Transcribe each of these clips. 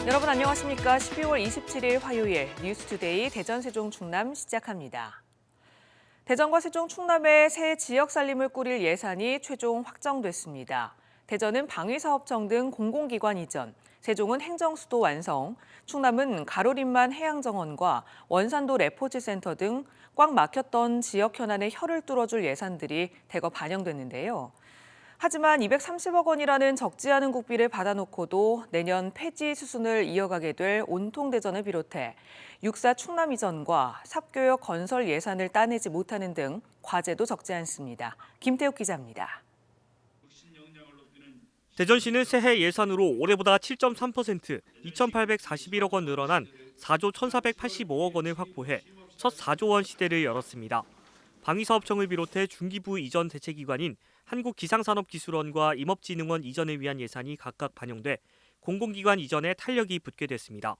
여러분 안녕하십니까? 12월 27일 화요일 뉴스투데이 대전, 세종, 충남 시작합니다. 대전과 세종, 충남의 새 지역 살림을 꾸릴 예산이 최종 확정됐습니다. 대전은 방위사업청 등 공공기관 이전, 세종은 행정수도 완성, 충남은 가로림만 해양정원과 원산도 레포츠센터 등 꽉 막혔던 지역 현안의 혀를 뚫어줄 예산들이 대거 반영됐는데요. 하지만 230억 원이라는 적지 않은 국비를 받아놓고도 내년 폐지 수순을 이어가게 될 온통대전을 비롯해 육사 충남 이전과 삽교역 건설 예산을 따내지 못하는 등 과제도 적지 않습니다. 김태욱 기자입니다. 대전시는 새해 예산으로 올해보다 7.3% 2,841억 원 늘어난 4조 1,485억 원을 확보해 첫 4조 원 시대를 열었습니다. 방위사업청을 비롯해 중기부 이전 대체기관인 한국기상산업기술원과 임업진흥원 이전을 위한 예산이 각각 반영돼 공공기관 이전에 탄력이 붙게 됐습니다.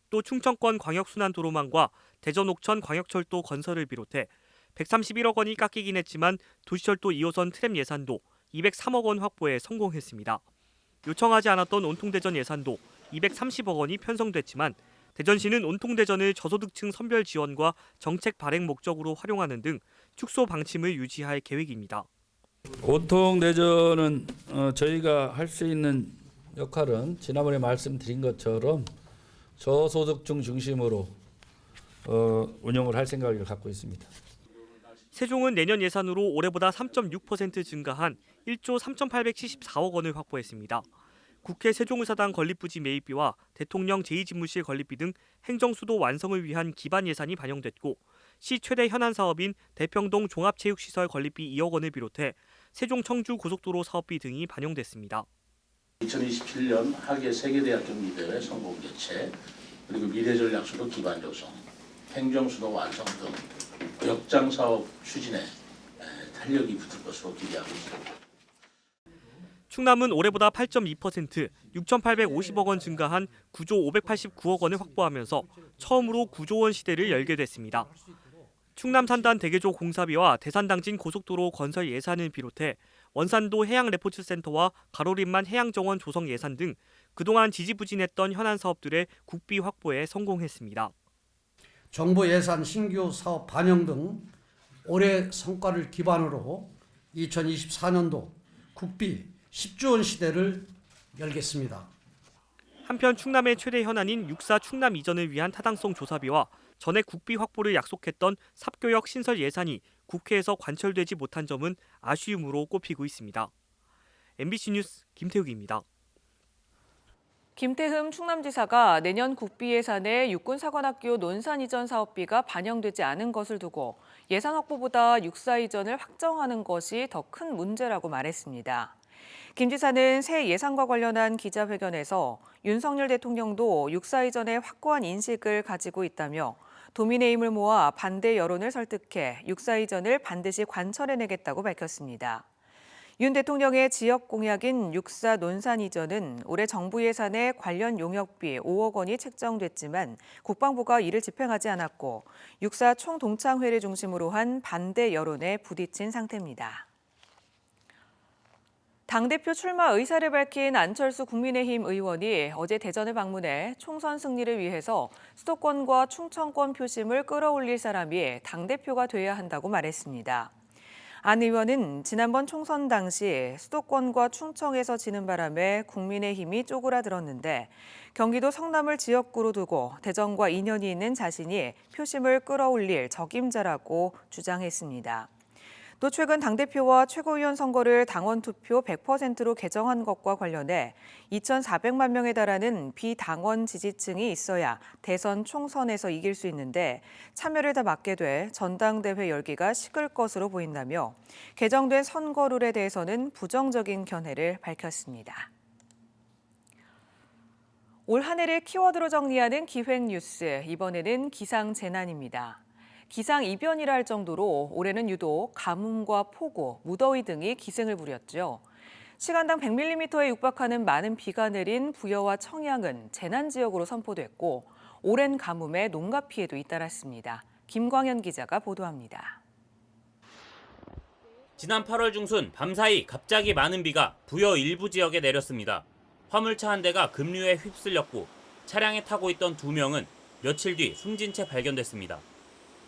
또 충청권 광역순환도로망과 대전 옥천 광역철도 건설을 비롯해 131억 원이 깎이긴 했지만 도시철도 2호선 트램 예산도 203억 원 확보에 성공했습니다. 요청하지 않았던 온통대전 예산도 230억 원이 편성됐지만 대전시는 온통대전을 저소득층 선별 지원과 정책 발행 목적으로 활용하는 등 축소 방침을 유지할 계획입니다. 온통대전은 저희가 할 수 있는 역할은 지난번에 말씀드린 것처럼 저소득층 중심으로 운영을 할 생각을 갖고 있습니다. 세종은 내년 예산으로 올해보다 3.6% 증가한 1조 3,874억 원을 확보했습니다. 국회 세종의사당 건립부지 매입비와 대통령 제2집무실 건립비 등 행정수도 완성을 위한 기반 예산이 반영됐고 시 최대 현안 사업인 대평동 종합체육시설 건립비 2억 원을 비롯해 세종 청주 고속도로 사업비 등이 반영됐습니다. 2027년 하계 세계대학 경기대회 성공 개최, 그리고 미래전략수도 기반 조성, 행정수도 완성 등 역장 사업 추진에 탄력이 붙을 것으로 기대하고 있습니다. 충남은 올해보다 8.2% 6,850억 원 증가한 9조 589억 원을 확보하면서 처음으로 9조 원 시대를 열게 됐습니다. 충남 산단 대개조 공사비와 대산당진 고속도로 건설 예산을 비롯해 원산도 해양 레포츠센터와 가로림만 해양정원 조성 예산 등 그동안 지지부진했던 현안 사업들의 국비 확보에 성공했습니다. 정부 예산 신규 사업 반영 등 올해 성과를 기반으로 2024년도 국비 10조 원 시대를 열겠습니다. 한편 충남의 최대 현안인 육사 충남 이전을 위한 타당성 조사비와 전액 국비 확보를 약속했던 삽교역 신설 예산이 국회에서 관철되지 못한 점은 아쉬움으로 꼽히고 있습니다. MBC 뉴스 김태욱입니다. 김태흠 충남지사가 내년 국비 예산에 육군사관학교 논산 이전 사업비가 반영되지 않은 것을 두고 예산 확보보다 육사 이전을 확정하는 것이 더 큰 문제라고 말했습니다. 김 지사는 새 예산과 관련한 기자회견에서 윤석열 대통령도 육사 이전에 확고한 인식을 가지고 있다며 도민의 힘을 모아 반대 여론을 설득해 육사 이전을 반드시 관철해내겠다고 밝혔습니다. 윤 대통령의 지역 공약인 육사 논산 이전은 올해 정부 예산에 관련 용역비 5억 원이 책정됐지만 국방부가 이를 집행하지 않았고 육사 총동창회를 중심으로 한 반대 여론에 부딪힌 상태입니다. 당대표 출마 의사를 밝힌 안철수 국민의힘 의원이 어제 대전을 방문해 총선 승리를 위해서 수도권과 충청권 표심을 끌어올릴 사람이 당대표가 돼야 한다고 말했습니다. 안 의원은 지난번 총선 당시 수도권과 충청에서 지는 바람에 국민의힘이 쪼그라들었는데 경기도 성남을 지역구로 두고 대전과 인연이 있는 자신이 표심을 끌어올릴 적임자라고 주장했습니다. 또 최근 당대표와 최고위원 선거를 당원 투표 100%로 개정한 것과 관련해 2,400만 명에 달하는 비당원 지지층이 있어야 대선 총선에서 이길 수 있는데 참여를 다 막게 돼 전당대회 열기가 식을 것으로 보인다며 개정된 선거룰에 대해서는 부정적인 견해를 밝혔습니다. 올 한 해를 키워드로 정리하는 기획뉴스, 이번에는 기상재난입니다. 기상이변이라 할 정도로 올해는 유독 가뭄과 폭우, 무더위 등이 기승을 부렸죠. 시간당 100mm에 육박하는 많은 비가 내린 부여와 청양은 재난지역으로 선포됐고 오랜 가뭄에 농가 피해도 잇따랐습니다. 김광현 기자가 보도합니다. 지난 8월 중순 밤사이 갑자기 많은 비가 부여 일부 지역에 내렸습니다. 화물차 한 대가 급류에 휩쓸렸고 차량에 타고 있던 2명은 며칠 뒤 숨진 채 발견됐습니다.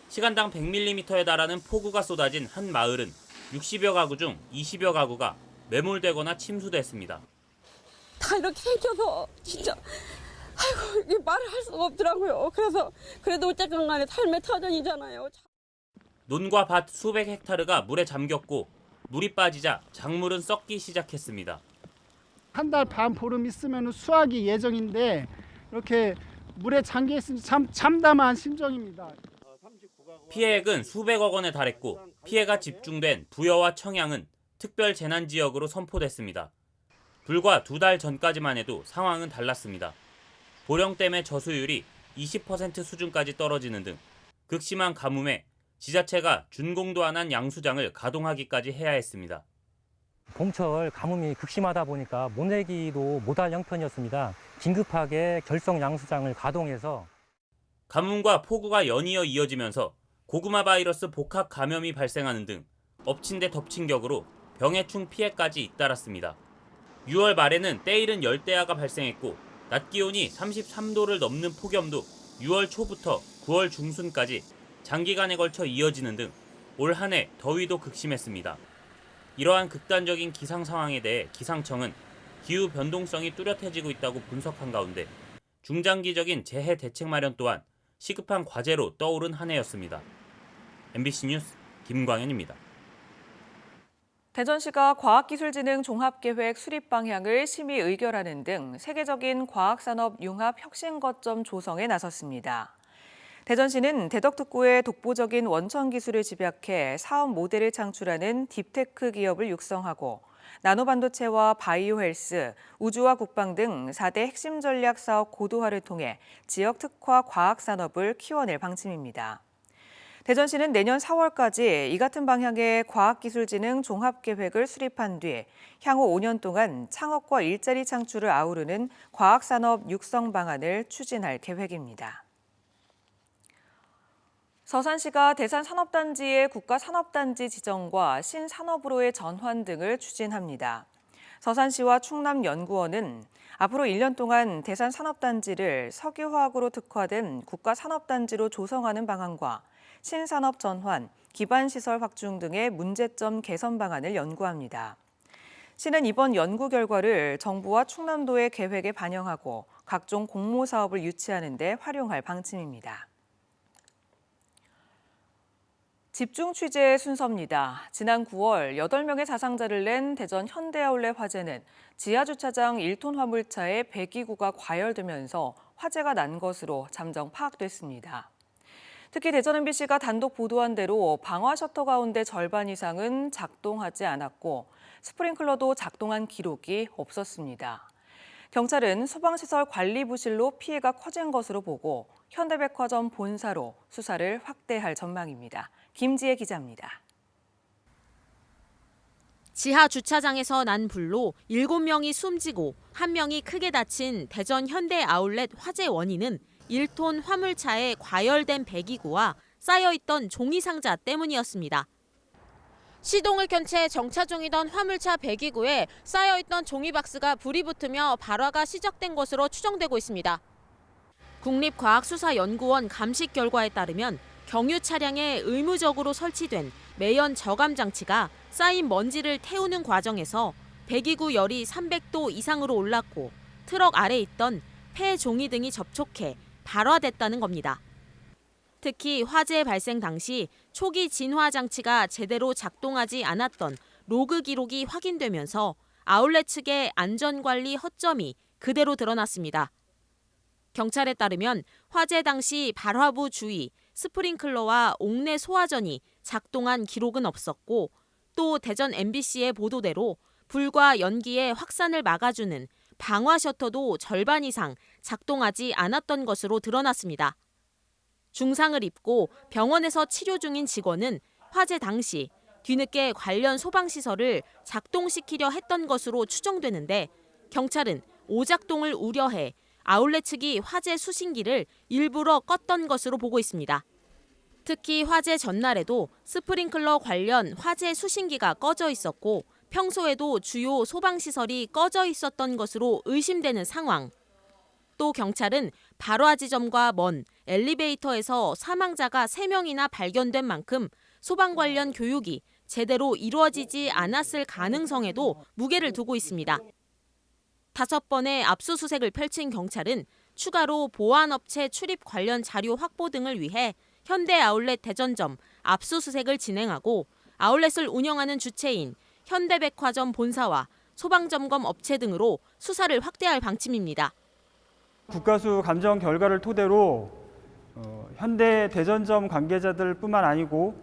시간당 100mm에 달하는 폭우가 쏟아진 한 마을은 60여 가구 중 20여 가구가 매몰되거나 침수됐습니다. 다 이렇게 생겨서 진짜 아이고 이게 말을 할 수가 없더라고요. 그래서 그래도 어쨌든 간에 삶의 터전이잖아요. 논과 밭 수백 헥타르가 물에 잠겼고 물이 빠지자 작물은 썩기 시작했습니다. 한 달 반 보름 있으면 수확이 예정인데 이렇게 물에 잠겨 있으니 참 참담한 심정입니다. 피해액은 수백억 원에 달했고 피해가 집중된 부여와 청양은 특별 재난 지역으로 선포됐습니다. 불과 2달 전까지만 해도 상황은 달랐습니다. 보령댐의 저수율이 20% 수준까지 떨어지는 등 극심한 가뭄에 지자체가 준공도 안 한 양수장을 가동하기까지 해야 했습니다. 봄철 가뭄이 극심하다 보니까 못 내기도 못할 형편이었습니다. 긴급하게 결성 양수장을 가동해서 가뭄과 폭우가 연이어 이어지면서 고구마 바이러스 복합 감염이 발생하는 등 엎친 데 덮친 격으로 병해충 피해까지 잇따랐습니다. 6월 말에는 때이른 열대야가 발생했고 낮 기온이 33도를 넘는 폭염도 6월 초부터 9월 중순까지 장기간에 걸쳐 이어지는 등 올 한 해 더위도 극심했습니다. 이러한 극단적인 기상 상황에 대해 기상청은 기후 변동성이 뚜렷해지고 있다고 분석한 가운데 중장기적인 재해 대책 마련 또한 시급한 과제로 떠오른 한 해였습니다. MBC 뉴스 김광현입니다. 대전시가 과학기술진흥 종합계획 수립 방향을 심의 의결하는 등 세계적인 과학산업 융합 혁신 거점 조성에 나섰습니다. 대전시는 대덕특구의 독보적인 원천 기술을 집약해 사업 모델을 창출하는 딥테크 기업을 육성하고 나노반도체와 바이오 헬스, 우주와 국방 등 4대 핵심 전략 사업 고도화를 통해 지역 특화 과학 산업을 키워낼 방침입니다. 대전시는 내년 4월까지 이 같은 방향의 과학기술진흥 종합계획을 수립한 뒤 향후 5년 동안 창업과 일자리 창출을 아우르는 과학산업 육성 방안을 추진할 계획입니다. 서산시가 대산산업단지의 국가산업단지 지정과 신산업으로의 전환 등을 추진합니다. 서산시와 충남연구원은 앞으로 1년 동안 대산산업단지를 석유화학으로 특화된 국가산업단지로 조성하는 방안과 신산업 전환, 기반시설 확충 등의 문제점 개선 방안을 연구합니다. 시는 이번 연구 결과를 정부와 충남도의 계획에 반영하고 각종 공모 사업을 유치하는 데 활용할 방침입니다. 집중 취재 순서입니다. 지난 9월 8명의 사상자를 낸 대전 현대아울렛 화재는 지하주차장 1톤 화물차에 배기구가 과열되면서 화재가 난 것으로 잠정 파악됐습니다. 특히 대전 MBC가 단독 보도한 대로 방화 셔터 가운데 절반 이상은 작동하지 않았고 스프링클러도 작동한 기록이 없었습니다. 경찰은 소방시설 관리 부실로 피해가 커진 것으로 보고 현대백화점 본사로 수사를 확대할 전망입니다. 김지혜 기자입니다. 지하 주차장에서 난 불로 7명이 숨지고 1명이 크게 다친 대전 현대아울렛 화재 원인은 1톤 화물차에 과열된 배기구와 쌓여있던 종이 상자 때문이었습니다. 시동을 켠 채 정차 중이던 화물차 배기구에 쌓여있던 종이박스가 불이 붙으며 발화가 시작된 것으로 추정되고 있습니다. 국립과학수사연구원 감식 결과에 따르면 경유 차량에 의무적으로 설치된 매연 저감 장치가 쌓인 먼지를 태우는 과정에서 배기구 열이 300도 이상으로 올랐고 트럭 아래 있던 폐 종이 등이 접촉해 발화됐다는 겁니다. 특히 화재 발생 당시 초기 진화 장치가 제대로 작동하지 않았던 로그 기록이 확인되면서 아울렛 측의 안전관리 허점이 그대로 드러났습니다. 경찰에 따르면 화재 당시 발화부 주위, 스프링클러와 옥내 소화전이 작동한 기록은 없었고 또 대전 MBC의 보도대로 불과 연기의 확산을 막아주는 방화 셔터도 절반 이상 작동하지 않았던 것으로 드러났습니다. 중상을 입고 병원에서 치료 중인 직원은 화재 당시 뒤늦게 관련 소방시설을 작동시키려 했던 것으로 추정되는데 경찰은 오작동을 우려해 아울렛 측이 화재 수신기를 일부러 껐던 것으로 보고 있습니다. 특히 화재 전날에도 스프링클러 관련 화재 수신기가 꺼져 있었고 평소에도 주요 소방시설이 꺼져 있었던 것으로 의심되는 상황. 또 경찰은 발화 지점과 먼 엘리베이터에서 사망자가 3명이나 발견된 만큼 소방 관련 교육이 제대로 이루어지지 않았을 가능성에도 무게를 두고 있습니다. 5번의 압수수색을 펼친 경찰은 추가로 보안업체 출입 관련 자료 확보 등을 위해 현대아울렛 대전점 압수수색을 진행하고 아울렛을 운영하는 주체인 현대백화점 본사와 소방점검 업체 등으로 수사를 확대할 방침입니다. 국가수 감정 결과를 토대로 현대 대전점 관계자들뿐만 아니고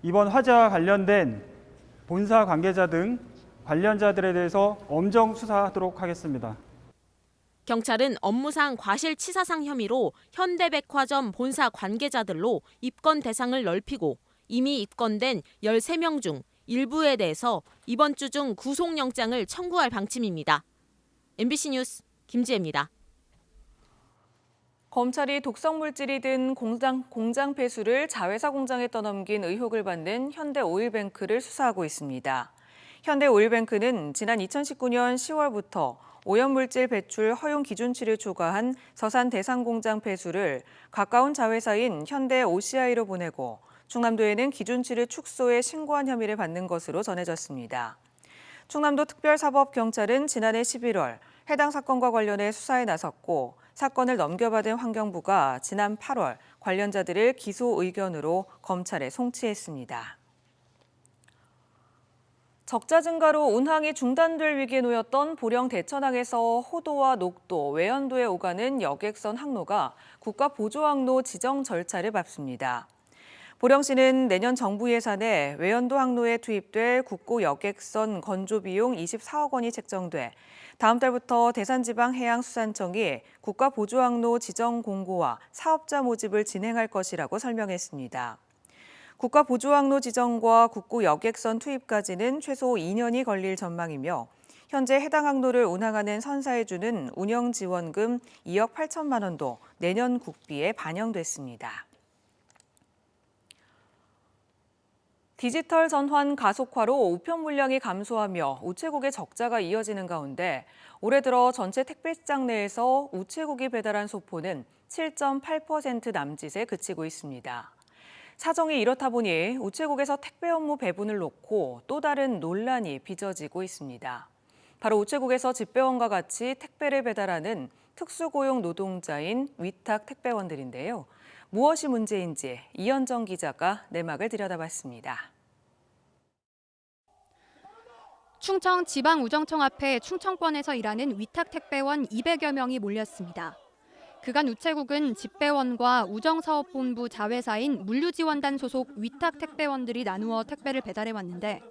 이번 화재와 관련된 본사 관계자 등 관련자들에 대해서 엄정 수사하도록 하겠습니다. 경찰은 업무상 과실치사상 혐의로 현대백화점 본사 관계자들로 입건 대상을 넓히고 이미 입건된 13명 중 일부에 대해서 이번 주 중 구속영장을 청구할 방침입니다. MBC 뉴스 김지혜입니다. 검찰이 독성물질이 든 공장 폐수를 자회사 공장에 떠넘긴 의혹을 받는 현대오일뱅크를 수사하고 있습니다. 현대오일뱅크는 지난 2019년 10월부터 오염물질 배출 허용 기준치를 초과한 서산 대상공장 폐수를 가까운 자회사인 현대 OCI로 보내고 충남도에는 기준치를 축소해 신고한 혐의를 받는 것으로 전해졌습니다. 충남도 특별사법경찰은 지난해 11월 해당 사건과 관련해 수사에 나섰고 사건을 넘겨받은 환경부가 지난 8월 관련자들을 기소 의견으로 검찰에 송치했습니다. 적자 증가로 운항이 중단될 위기에 놓였던 보령 대천항에서 호도와 녹도, 외연도에 오가는 여객선 항로가 국가보조항로 지정 절차를 밟습니다. 보령시는 내년 정부 예산에 외연도 항로에 투입될 국고 여객선 건조 비용 24억 원이 책정돼 다음 달부터 대산지방해양수산청이 국가보조항로 지정 공고와 사업자 모집을 진행할 것이라고 설명했습니다. 국가보조항로 지정과 국고 여객선 투입까지는 최소 2년이 걸릴 전망이며 현재 해당 항로를 운항하는 선사에 주는 운영지원금 2억 8천만 원도 내년 국비에 반영됐습니다. 디지털 전환 가속화로 우편 물량이 감소하며 우체국의 적자가 이어지는 가운데 올해 들어 전체 택배시장 내에서 우체국이 배달한 소포는 7.8% 남짓에 그치고 있습니다. 사정이 이렇다 보니 우체국에서 택배 업무 배분을 놓고 또 다른 논란이 빚어지고 있습니다. 바로 우체국에서 집배원과 같이 택배를 배달하는 특수고용 노동자인 위탁 택배원들인데요. 무엇이 문제인지 이현정 기자가 내막을 들여다봤습니다. 충청지방우정청 앞에 충청권에서 일하는 위탁 택배원 200여 명이 몰렸습니다. 그간 우체국은 집배원과 우정사업본부 자회사인 물류지원단 소속 위탁 택배원들이 나누어 택배를 배달해왔는데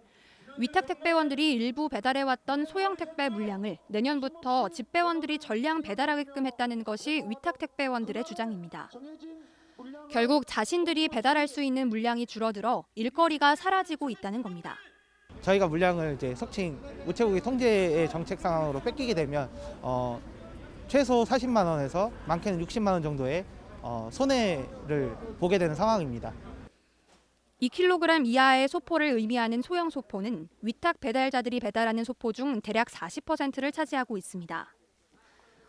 위탁 택배원들이 일부 배달해왔던 소형 택배 물량을 내년부터 집배원들이 전량 배달하게끔 했다는 것이 위탁 택배원들의 주장입니다. 결국 자신들이 배달할 수 있는 물량이 줄어들어 일거리가 사라지고 있다는 겁니다. 저희가 물량을 이제 석칭 우체국의 통제의 정책 상황으로 뺏기게 되면 최소 40만 원에서 많게는 60만 원 정도의 손해를 보게 되는 상황입니다. 2kg 이하의 소포를 의미하는 소형 소포는 위탁 배달자들이 배달하는 소포 중 대략 40%를 차지하고 있습니다.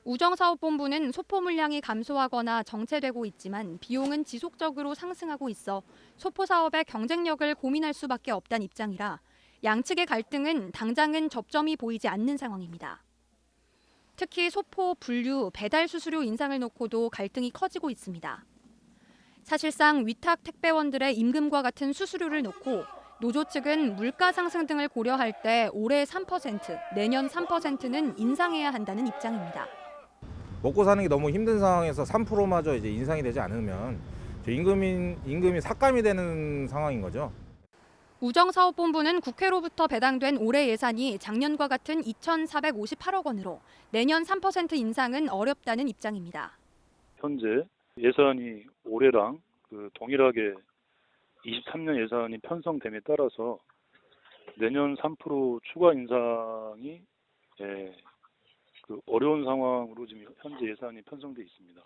우정사업본부는 소포 물량이 감소하거나 정체되고 있지만 비용은 지속적으로 상승하고 있어 소포 사업의 경쟁력을 고민할 수밖에 없다는 입장이라 양측의 갈등은 당장은 접점이 보이지 않는 상황입니다. 특히 소포, 분류, 배달 수수료 인상을 놓고도 갈등이 커지고 있습니다. 사실상 위탁 택배원들의 임금과 같은 수수료를 놓고 노조 측은 물가 상승 등을 고려할 때 올해 3%, 내년 3%는 인상해야 한다는 입장입니다. 먹고 사는 게 너무 힘든 상황에서 3%마저 이제 인상이 되지 않으면 임금이 삭감이 되는 상황인 거죠. 우정사업본부는 국회로부터 배당된 올해 예산이 작년과 같은 2,458억 원으로 내년 3% 인상은 어렵다는 입장입니다. 현재 예산이 올해랑 동일하게 23년 예산이 편성됨에 따라서 내년 3% 추가 인상이 어려운 상황으로 지금 현재 예산이 편성돼 있습니다.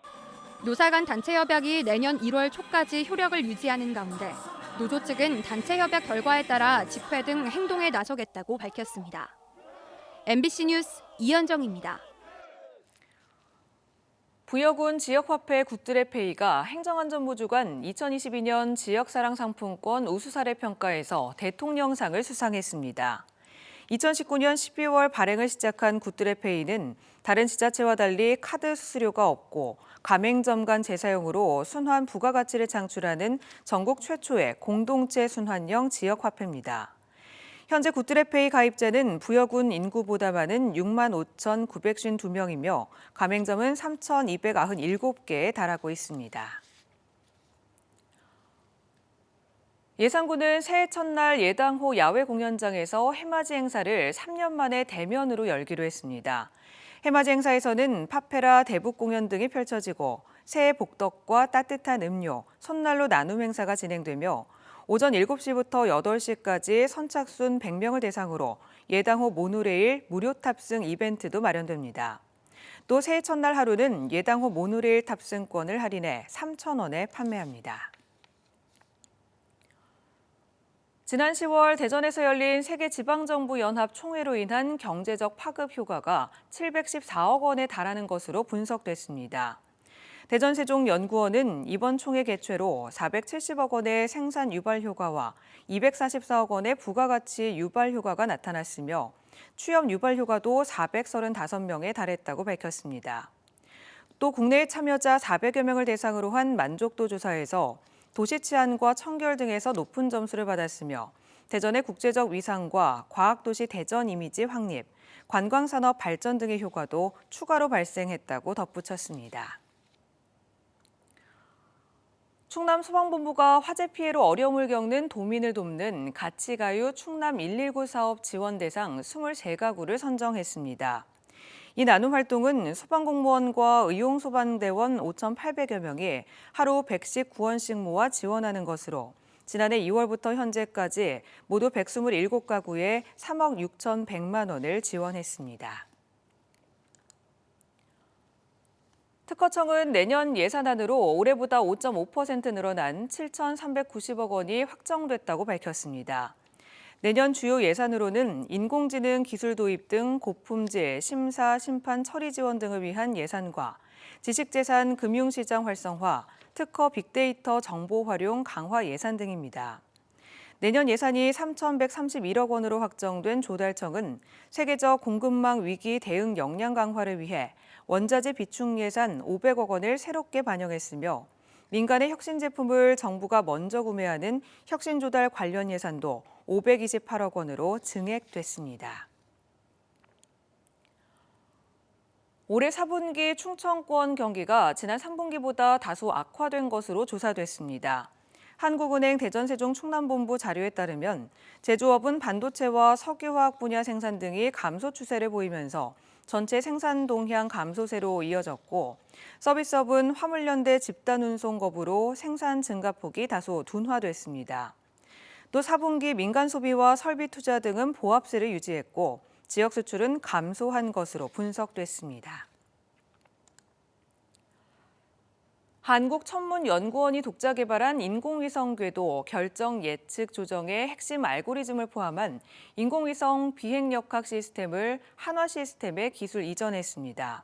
노사 간 단체 협약이 내년 1월 초까지 효력을 유지하는 가운데 노조 측은 단체 협약 결과에 따라 집회 등 행동에 나서겠다고 밝혔습니다. MBC 뉴스 이현정입니다. 부여군 지역화폐 굿들의 페이가 행정안전부 주관 2022년 지역사랑 상품권 우수사례 평가에서 대통령상을 수상했습니다. 2019년 12월 발행을 시작한 굿들의 페이는 다른 지자체와 달리 카드 수수료가 없고 가맹점 간 재사용으로 순환 부가가치를 창출하는 전국 최초의 공동체 순환형 지역화폐입니다. 현재 굿들의 페이 가입자는 부여군 인구보다 많은 65,952명이며 가맹점은 3,297개에 달하고 있습니다. 예산군은 새해 첫날 예당호 야외 공연장에서 해맞이 행사를 3년 만에 대면으로 열기로 했습니다. 해맞이 행사에서는 팝페라 대북 공연 등이 펼쳐지고 새해 복덕과 따뜻한 음료, 손난로 나눔 행사가 진행되며 오전 7시부터 8시까지 선착순 100명을 대상으로 예당호 모노레일 무료 탑승 이벤트도 마련됩니다. 또 새해 첫날 하루는 예당호 모노레일 탑승권을 할인해 3,000원에 판매합니다. 지난 10월 대전에서 열린 세계지방정부연합 총회로 인한 경제적 파급 효과가 714억 원에 달하는 것으로 분석됐습니다. 대전세종연구원은 이번 총회 개최로 470억 원의 생산 유발 효과와 244억 원의 부가가치 유발 효과가 나타났으며 취업 유발 효과도 435명에 달했다고 밝혔습니다. 또 국내에 참여자 400여 명을 대상으로 한 만족도 조사에서 도시 치안과 청결 등에서 높은 점수를 받았으며 대전의 국제적 위상과 과학도시 대전 이미지 확립, 관광산업 발전 등의 효과도 추가로 발생했다고 덧붙였습니다. 충남소방본부가 화재 피해로 어려움을 겪는 도민을 돕는 가치가유 충남 119 사업 지원 대상 23가구를 선정했습니다. 이 나눔 활동은 소방공무원과 의용소방대원 5,800여 명이 하루 119원씩 모아 지원하는 것으로 지난해 2월부터 현재까지 모두 127가구에 3억 6,100만 원을 지원했습니다. 특허청은 내년 예산안으로 올해보다 5.5% 늘어난 7,390억 원이 확정됐다고 밝혔습니다. 내년 주요 예산으로는 인공지능 기술 도입 등 고품질 심사, 심판, 처리 지원 등을 위한 예산과 지식재산 금융시장 활성화, 특허 빅데이터 정보 활용 강화 예산 등입니다. 내년 예산이 3,131억 원으로 확정된 조달청은 세계적 공급망 위기 대응 역량 강화를 위해 원자재 비축 예산 500억 원을 새롭게 반영했으며 민간의 혁신 제품을 정부가 먼저 구매하는 혁신 조달 관련 예산도 528억 원으로 증액됐습니다. 올해 4분기 충청권 경기가 지난 3분기보다 다소 악화된 것으로 조사됐습니다. 한국은행 대전세종 충남본부 자료에 따르면 제조업은 반도체와 석유화학 분야 생산 등이 감소 추세를 보이면서 전체 생산 동향 감소세로 이어졌고 서비스업은 화물연대 집단 운송 거부로 생산 증가폭이 다소 둔화됐습니다. 또 4분기 민간 소비와 설비 투자 등은 보합세를 유지했고 지역 수출은 감소한 것으로 분석됐습니다. 한국천문연구원이 독자 개발한 인공위성 궤도 결정 예측 조정의 핵심 알고리즘을 포함한 인공위성 비행역학 시스템을 한화 시스템에 기술 이전했습니다.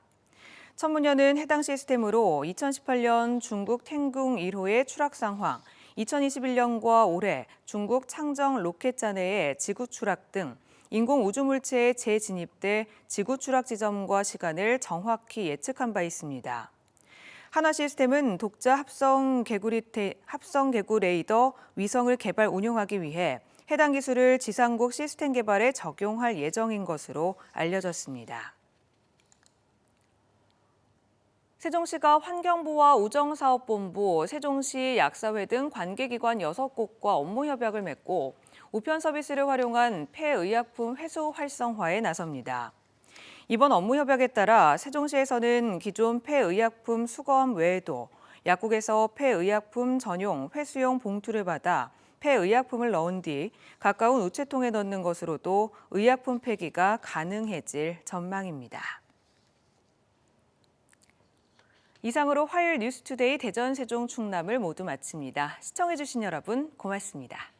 천문연은 해당 시스템으로 2018년 중국 탱궁 1호의 추락 상황, 2021년과 올해 중국 창정 로켓잔해의 지구 추락 등 인공 우주물체의 재진입돼 지구 추락 지점과 시간을 정확히 예측한 바 있습니다. 한화 시스템은 독자 합성 개구 레이더 위성을 개발 운용하기 위해 해당 기술을 지상국 시스템 개발에 적용할 예정인 것으로 알려졌습니다. 세종시가 환경부와 우정사업본부, 세종시 약사회 등 관계기관 6곳과 업무 협약을 맺고 우편 서비스를 활용한 폐의약품 회수 활성화에 나섭니다. 이번 업무 협약에 따라 세종시에서는 기존 폐의약품 수거함 외에도 약국에서 폐의약품 전용 회수용 봉투를 받아 폐의약품을 넣은 뒤 가까운 우체통에 넣는 것으로도 의약품 폐기가 가능해질 전망입니다. 이상으로 화요일 뉴스투데이 대전, 세종, 충남을 모두 마칩니다. 시청해주신 여러분 고맙습니다.